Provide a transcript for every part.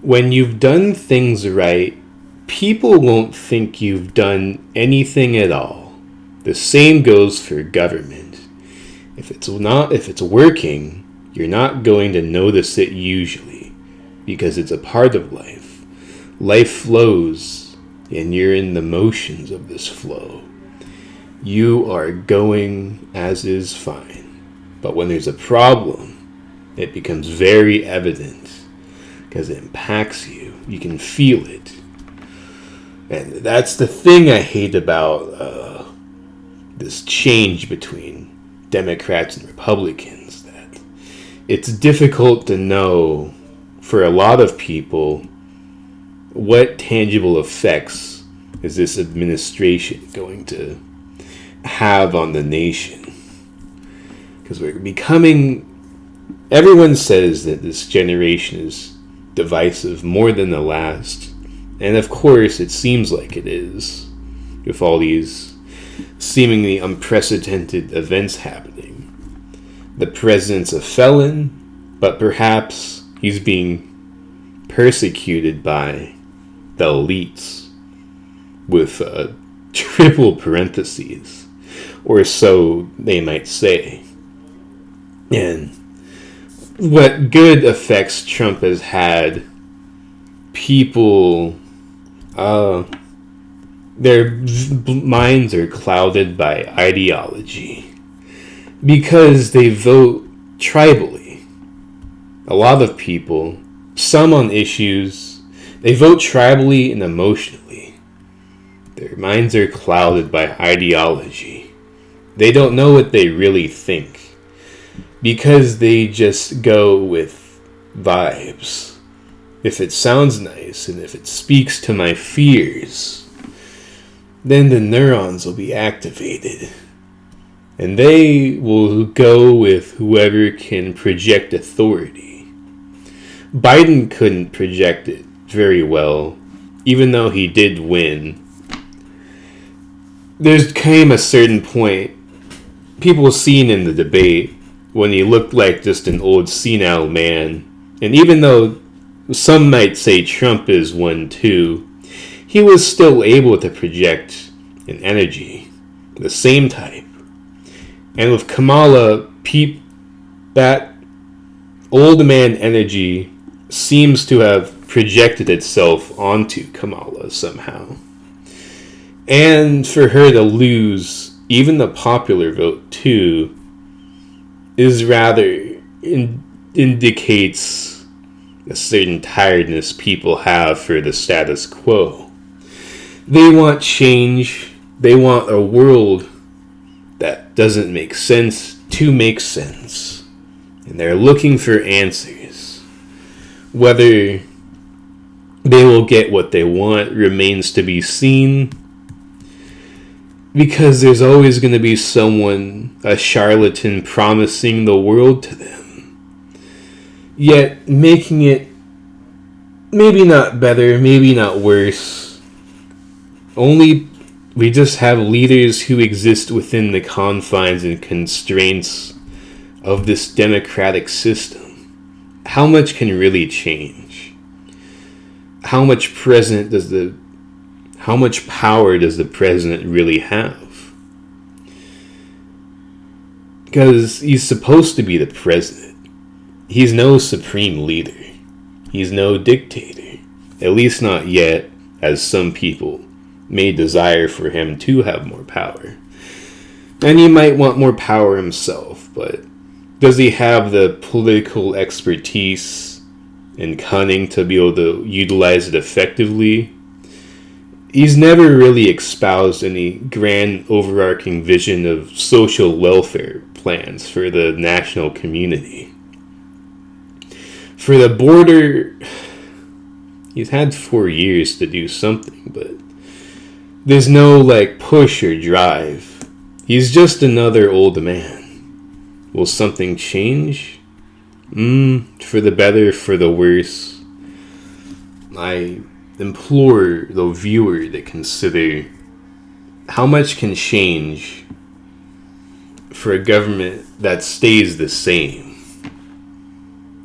when you've done things right, people won't think you've done anything at all. The same goes for government. If it's working, you're not going to notice it usually, because it's a part of life. Life flows, and you're in the motions of this flow. You are going as is fine. But when there's a problem, it becomes very evident, because it impacts you. You can feel it. And that's the thing I hate about this change between Democrats and Republicans, that it's difficult to know for a lot of people what tangible effects is this administration going to have on the nation. Because we're becoming, everyone says that this generation is divisive more than the last, and of course it seems like it is, with all these seemingly unprecedented events happening. The president's a felon, but perhaps he's being persecuted by the elites, with triple parentheses, or so they might say. And what good effects Trump has had, people, their minds are clouded by ideology because they vote tribally. A lot of people, some on issues, they vote tribally and emotionally. Their minds are clouded by ideology. They don't know what they really think because they just go with vibes. If it sounds nice and if it speaks to my fears, then the neurons will be activated. And they will go with whoever can project authority. Biden couldn't project it very well, even though he did win. There came a certain point, people seen in the debate, when he looked like just an old senile man. And even though some might say Trump is one too, he was still able to project an energy, the same type. And with Kamala, that old man energy seems to have projected itself onto Kamala somehow. And for her to lose even the popular vote too is rather indicates a certain tiredness people have for the status quo. They want change. They want a world that doesn't make sense to make sense. And they're looking for answers. Whether they will get what they want remains to be seen. Because there's always going to be someone, a charlatan, promising the world to them. Yet making it maybe not better, maybe not worse. Only we just have leaders who exist within the confines and constraints of this democratic system. How much can really change? How much power does the president really have? Because he's supposed to be the president. He's no supreme leader. He's no dictator. At least not yet, as some people may desire for him to have more power. And he might want more power himself, but does he have the political expertise and cunning to be able to utilize it effectively? He's never really espoused any grand overarching vision of social welfare plans for the national community. For the border, he's had 4 years to do something, but there's no push or drive. He's just another old man. Will something change? For the better, for the worse. I implore the viewer to consider how much can change for a government that stays the same.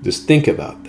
Just think about